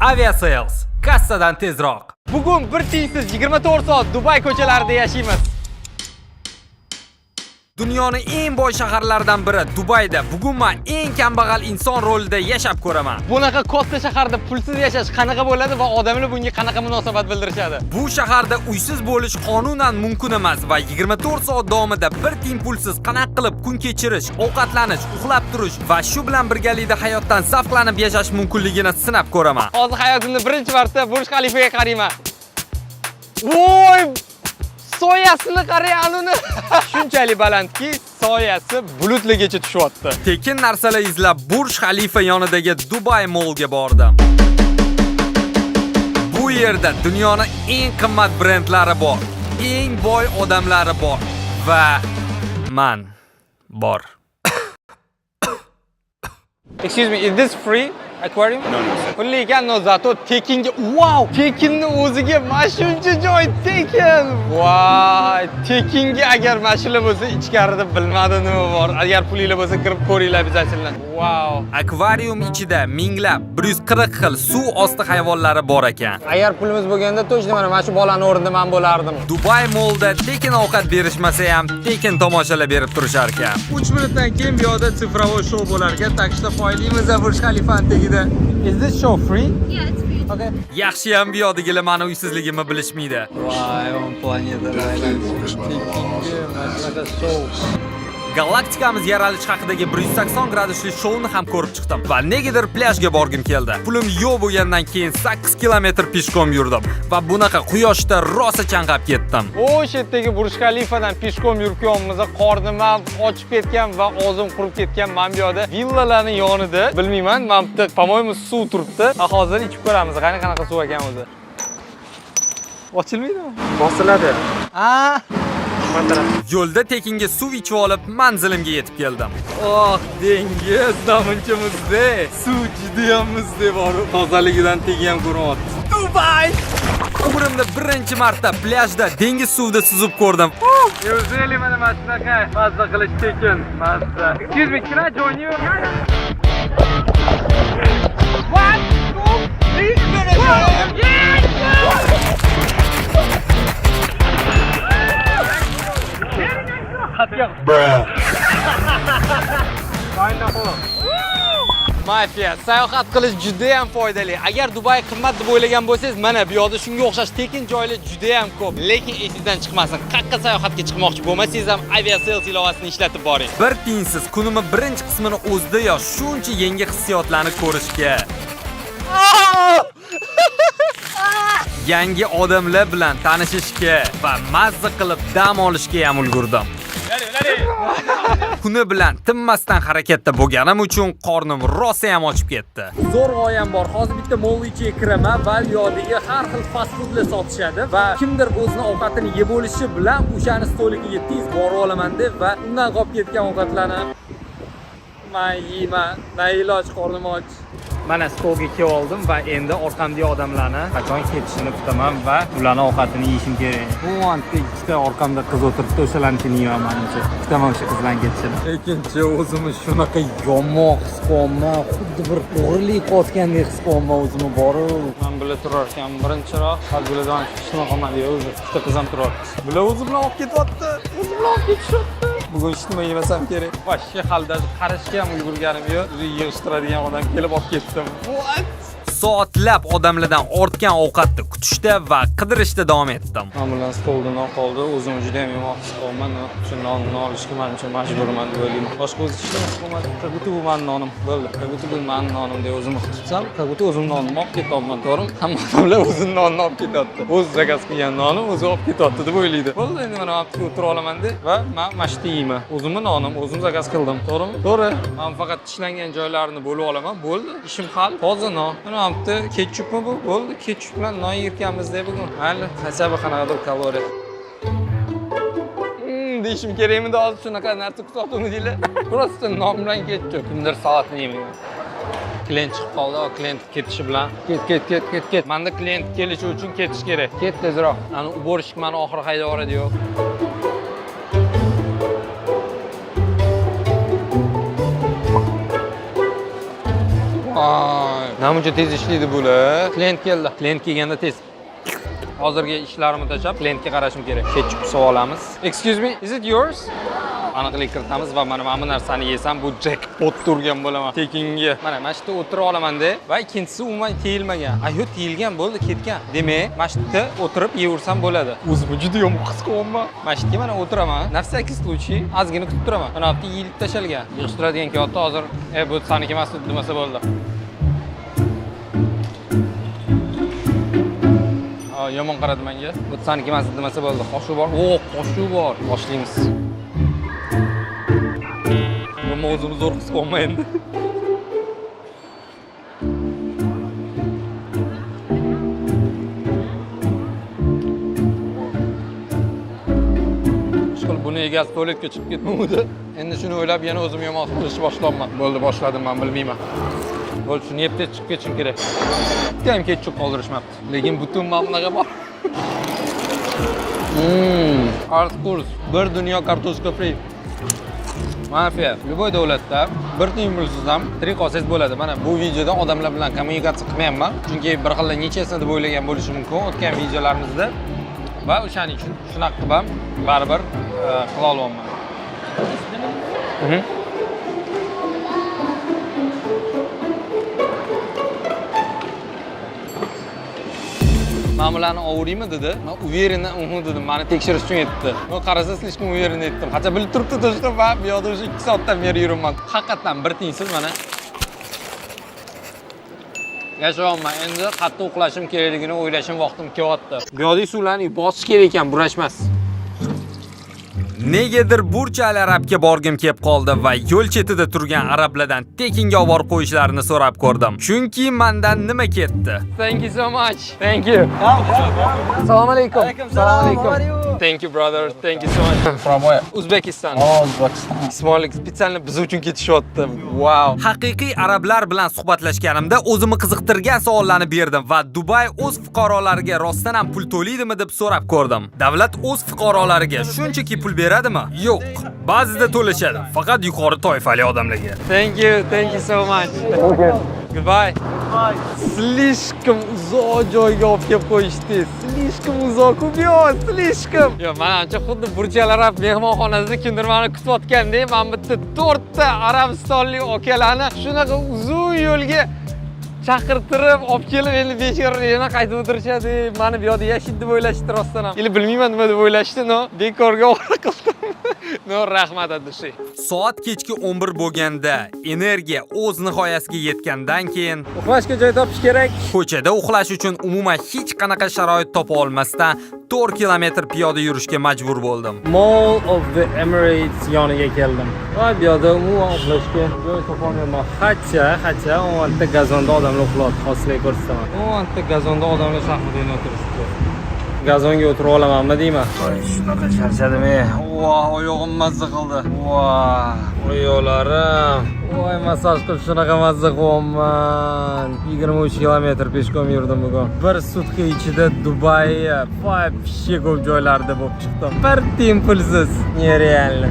Aviasales, kassadan tezroq. Bugun bir tiysiz 24 soat Dubay ko'chalarida yashaymiz. Dunyoning eng boy shaharlaridan biri Dubayda bugun men eng kambag'al inson rolida yashab ko'raman. Bunaqa katta shaharda pulsiz yashash qanaqa bo'ladi va odamlar bunga qanaqa munosabat bildirishadi? Bu shaharda uysiz bo'lish qonunan mumkin emas va 24 soat davomida bir tiyin pulsiz qanaqa qilib kun kechirish, ovqatlanish, uxlab turish va shu bilan birgalikda hayotdan zavqlanib yashash mumkinligini sinab ko'raman. Hozir hayotimda birinchi marta Burj Khalifaga qarayman. Voy! Soyasini qarang anuni. Shunchalik balandki, soyasi bulutlargacha tushyapti. Tekin narsalar izlab Burj Khalifa yonidagi Dubai Mallga bordim. Bu yerda dunyoning eng qimmat brendlari bor, eng boy odamlari bor va man bor. Excuse me, is this free aquarium? No, no, sir. Pulli ekan, no, zato tekinga, wow, tekinni o'ziga mana shuncha joy tekin. Voy, tekinga agar mashina bo'lsa, ichkarida bilmadi nima bor. Agar pulinglar bo'lsa, kirib ko'ringlar bizachillar. Wow. Akvarium ichida minglab 140 xil suv osti hayvonlari bor ekan. Agar pulimiz bo'lganda, точно mana shu bolani o'rnida men bo'lardim. Dubai Mallda tekin ovqat berishmasa ham tekin tomoshalar berib turishar ekan. 3 minutdan keyin bu yerda sifrovoy show bo'lar ekan, tak что foydalimiz Burj Khalifaning tagida. Is this show free? Yeah, it's free. Okay. Yaxshi ham bu yerdagilar meni uysizligimni bilishmaydi. Voy, on planetalar aylanib show. Galaktikamiz yaralish haqidagi 180 gradusli shovni ham ko'rib chiqdim va negadir plyajga borgim keldi. Pulim yo'q bo'lgandan keyin 8 kilometr peshkom yurdim va bunaqa quyoshda rosa chanqab ketdim. O'sha yerdagi Burj Khalifadan peshkom yurib kelganimizda qornim ham ochib ketgan va og'zim qurib ketgan. Men bu yerda villalarning yonida, bilmayman, men bitta, по-моему, suv turibdi. Hozir ichib ko'ramiz, qanaqa suv ekan o'zi. Ochilmaydimi? Bosiladi. Yo'lda tekinga suv ichib olib, manzilimga yetib keldim. Oh, dengiz namuncha muzday. Suv juda ham muzday bor. Tozaligidan tegi ham ko'ryapti. Dubai! Umrimda birinchi marta plyajda dengiz suvida suzib ko'rdim. Neuzeli mana shunaqa mazza qilish tekin, mazza. Excuse me, can I join you? What? 2, 3, Mafiya, sayohat qilish juda ham foydali. Agar Dubai qimmat deb o'ylagan bo'lsangiz, mana bu yerda shunga o'xshash tekin joylar juda ham ko'p. Lekin esingizdan chiqmasin. Qayerga sayohatga chiqmoqchi bo'lmasangiz ham Aviasales ilovasini ishlatib boring. Bir tiyinsiz kunimni birinchi qismini o'zida yo shuncha yangi hissiyotlarni ko'rishga, yangi odamlar bilan tanishishga va mazza qilib dam olishga ham ulgurdim. Kuni bilan tinmasdan harakatda bo'lganim uchun qornim rosa ham ochib ketdi. Zo'r g'oyam bor. Hozir bitta mall ichiga kiraman va yodagi har xil fast foodlar sotishadi va kimdir o'zini ovqatini yeb olishi bilan o'shani stolikiga tez borib olaman deb va undan qolib ketgan ovqatlarni men yeyman. Na iloj, qornim och. Mana stolga kelib oldim va endi orqamdagi odamlarni qachon ketishini kutaman va ularning ovqatini yeyishim kerak. Bu vaqtda ikkita orqamda qiz o'tiribdi, o'shalarnikini yeyman. Kutaman o'sha qizlarni ketishini. Lekinchi o'zimni shunaqa yomoq his qilaman, xuddi bir o'g'irlik qilayotgandek his qilaman o'zimni borib. Men bilan turar ekan birinchiroq, qalbimdan hech qilmadi o'zi. Ikkita qiz ham turardi. Bular o'zi bilan olib ketyapti. O'zi bilan olib ketishyapti. Bugun ishni yemasam kerak. Vashga halda qarashga ham ulgurganim yo'q. O'zi yig'ishtiradigan odam kelib olib ketdi. What? Soatlab odamlardan ortgan ovqatni kutishda va qidirishda davom etdim. Men bilan stoldan qoldi. O'zim juda ham yomon his qilaman. Shu nonni olishga men uchun majburman deb o'ylayman. Boshqa o'zi ishlamas qilmadi. Qabuti bu mening nonim. Bo'ldi. Qabuti bu mening nonim deb o'zim tutsam, qabuti o'zim nonimni olib ketyapman, to'g'rimi? Hamma odamlar o'zini nonini olib ketyapti. O'zi zakaz qilgan nonim o'zi olib ketyapti deb o'ylaydi. Bo'ldi, endi men olib o'tira olaman deb va men mashti yeyman. O'zimni nonim, o'zim zakaz qildim, to'g'rimi? To'g'ri. Men faqat tishlangan joylarini bo'lib olaman. Bo'ldi. Ishim hal. Hozir non. Mana bitta ketchupmi bu? Bo'ldi. Ketchup bilan non yirkamizda bugun. Mayli, hasaba qanaqadir kaloriya. Deyishim kerakmi hozir shunaqa narsa kutayotgandi deylar. Просто non bilan ketchup. Kimdir salatni yemayman. Klient chiqib qoldi, klient ketishi bilan ket. Menda klient kelishi uchun ketish kerak. Ket tezroq. Ani uborish meni oxiri haydab yuboradi-yu. Namuncha tez ishlaydi bular. Klient keldi. Klient kelganda tez. Hozirgi ishlarimni tashlab, klientga qarashim kerak. Ketchup olamiz. Excuse me, is it yours? Aniqlik kiritamiz va mana bu narsani yesam bu jackpot turgan bo'laman. Tekinga. Mana shu yerda o'tira olaman-da va ikkinchisi umuman tiyilmagan. Ayo, tiyilgan bo'ldi, ketgan. Demak, mana shu yerda o'tirib yevursam bo'ladi. O'zim juda ham qisqonman. Mana shu yerga mana o'tiraman. На всякий случай ozgina kutib turaman. Mana bu yerda yilib tashalgan. Yig'ishtiradigan kiyotda hozir, bu saniki emas demasa bo'ldi. Yomon qaradi menga. Bu saniki emas demasa bo'ldi. Qoshuv bor. O, qoshuv bor. Boshlaymiz. Bu o'zimiz zo'r qisib olmaydi. Ishqil buni egasi tualetga chiqib ketmadi. Endi shuni o'ylab yana o'zim yomon qilishni boshlamayman. Bo'ldi, boshladim, men bilmayman. Bo'ldi, shuni yeb chiqib ketishim kerak. Ham ketchup qoldirishmabdi. Lekin butun mana bunaqa bor. Artkurs, bir dunyo kartoshka free. Mafiya, любой davlatda bir tiyin pulsiz ham tirik qolsangiz bo'ladi. Mana bu videoda odamlar bilan kommunikatsiya qilmayapman, chunki bir xil nechasini deb o'ylagan bo'lishi mumkin o'tgan videolarimizda. Va o'shaning uchun shunaqa qilib ham baribir qila olmayman. Men bularni ovuraymi dedi. Men uvereni dedim, meni tekshirish uchun aytdi. Men qarasa slishkam uvereni aytdim. Qancha bilib turibdi do'stlar, va bu yerda o'sha 2 soatdan beri yuribman. Haqiqatan bir tiyinsiz mana. Yashayapman. Endi qattiq uxlashim kerakligini o'ylashim vaqtim kelyapti. Bu yerda suvlarni bosish kerak ekan, burashmas. Negadir burchali arabga borgim kelib qoldi va yo'l chetida turgan arablardan tekinga olib qo'yishlarini so'rab ko'rdim. Chunki mendan nima ketdi? Thank you so much. Thank you. Assalomu alaykum. Assalomu alaykum. Thank you brother. Thank you so much. From where? Uzbekistan. Oh, Uzbekistan. Ismoillik spesialni biz uchun ketishyapti. Wow. Haqiqiy arablar bilan suhbatlashganimda o'zimni qiziqtirgan savollarni berdim va Dubay o'z fuqarolariga rostdan ham pul to'laydimi deb so'rab ko'rdim. Davlat o'z fuqarolariga shunchaki pul beradimi? Yo'q. Ba'zida to'lashadi, faqat yuqori toifali odamlarga. Thank you so much. Okay. Goodbye. Bye. Slishkim uzoq joyga olib kelib qo'yishdingiz. Slishkim uzoq ko'p, slishkim. Yo, mana ancha xuddi burchali arab mehmonxonasida kimdir meni kutayotgandek, men bitta 4 ta arabistonlik akalarni shunaqa uzun yo'lga chaqirtirib olib kelib, endi bechora yana qaytib o'tirishadi. Meni bu yerda yashaydi deb o'ylashdi rostdan ham. Ili bilmayman nima deb o'ylashdi, no. Bekorga ovora qildim. No, rahmat addishi. Soat kechki 11 bo'lganda, energiya o'z nihoyasiga yetgandan keyin uxlashga joy topish kerak. Ko'chada uxlash uchun umuman hech qanaqa sharoit topa olmasdan 4 kilometr piyoda yurishga majbur bo'ldim. Mall of the Emirates yoniga keldim. Va bu yerda umuman uxlashga joy topolmayman. Hatcha, o'nta gazonda odamlar uxlayapti. Hozirga ko'rsataman. O'nta gazonda odamlar shahrida o'tiribdi. Gazonga o'tirib olamanmi deyman. Shunaqa charchadim-ey. Voy, oyog'im mazza qildi. Voy, oyoqlarim. Voy, massaj qilib shunaqa mazza qilyapman. 23 kilometr peshkom yurdim bugun. Bir sutka ichida Dubay, вообще ko'p joylarda bo'lib chiqdim. Bir tiyin pulsiz. Nerealni.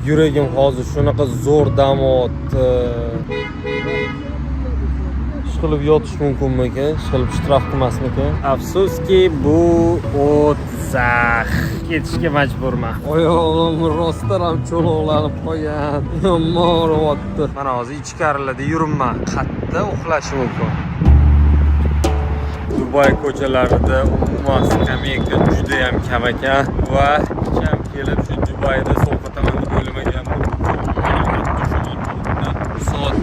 Yuragim hozir shunaqa zo'r dam oldi. Qilib yotish mumkinmikan? Qilib ishtiroq qilmasmikan? Afsuski bu o'tsax. Ketishga majburman. Oyog'im rostdan ham cho'loqlanib qolgan. Yomon urayapti. Mana hozir ichkarilarda yuribman. Qayerda uxlash mumkin? Dubay ko'chalarida umuman skameyka juda ham kam ekan va kam kelib shu Dubayda sovqotaman deb o'ylamagandim. Soat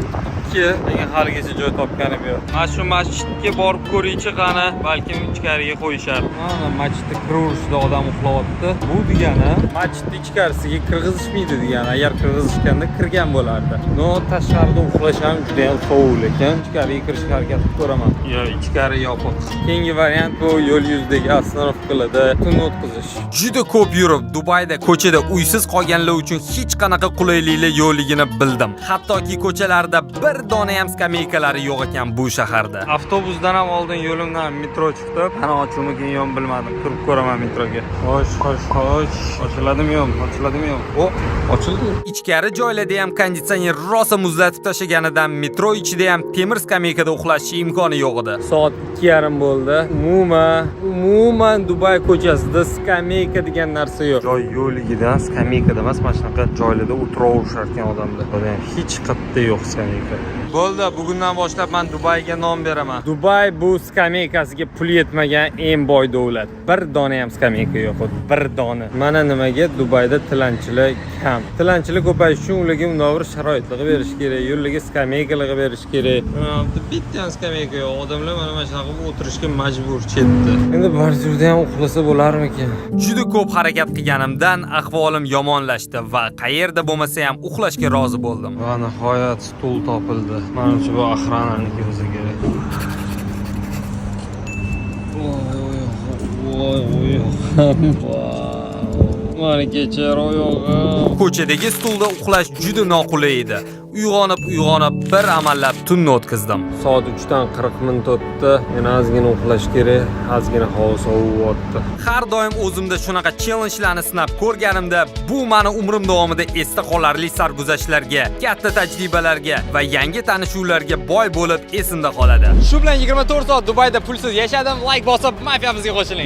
lekin haligacha joy topganim yo'q. Mana shu masjidga borib ko'raychi qani, balkim ichkariga qo'yishar. Mana masjidda kiraverishda odam uxlayapti. Bu degani masjid ichkarisiga kirgizishmaydi degani. Agar kirgizishganda kirgan bo'lardi. No, tashqarida uxlash ham juda ham sovuq ekan. Ichkariga kirishga harakat qilib ko'raman. Yo, ichkari yopiq. Keyingi variant bu yo'l yuzidagi oстановkalarda tun o'tkazish. Juda ko'p yurib Dubayda ko'chada uysiz qolganlar uchun hech qanaqa qulayliklar yo'qligini bildim. Hattoki ko'chalarda bir dona ham skameykalari yo'q ekan bu shaharda. Avtobusdan ham oldin yo'limdan metro chiqdi. Qani ochilmi keyin bilmadim. Kirib ko'raman metroga. Xo'sh. Ochiladimi yo'q? O, ochildi. Ichkari joylarda ham konditsioner rosa muzlatib tashaganidan metro ichida ham temir skameykada uxlash imkoni yo'q edi. Soat 2:30 bo'ldi. Umuman Dubay ko'chasida skameyka degan narsa yo'q. Joy yo'ligidan skameykada emas, mana shunaqa joylarda o'tiraverar ekan odamlar. Buni ham hech qayerda yo'q skameyka. Bo'ldi, bugundan boshlab men Dubayga nom beraman. Dubay bu skameykasiga pul yetmagan eng boy davlat. Bir dona ham skameyka yo'q. Bir dona. Mana nimaga Dubayda tilanchilar kam. Tilanchilar ko'payishi uchun ularga munavvar sharoitlar berish kerak, yo'llarga skameykalar berish kerak. Bitta ham skameyka yo'q. Odamlar mana shunaqa o'tirishga majbur chetda. Endi barchada ham uxlasa bo'larmikin? Juda ko'p harakat qilganimdan ahvolim yomonlashdi va qayerda bo'lmasa ham uxlashga rozi bo'ldim. Va nihoyat stul topildi. Menimcha bu охранaniki o'zi kerak. Mana kechar oyog'im. Ko'chadagi stulda uxlash juda noqulay edi. Uyg'onib bir amallab tunni o'tkazdim. Soat 3:40 minut o'tdi. Yana ozgina uxlash kerak, ozgina havo soviyapti. Har doim o'zimda shunaqa challenge'larni sinab ko'rganimda, bu meni umrim davomida esda qolarli sarguzashtlarga, katta tajribalarga va yangi tanishuvlarga boy bo'lib esimda qoladi. Shu bilan 24 soat Dubayda pulsiz yashadim. Like bosib, mafiyamizga qo'shiling.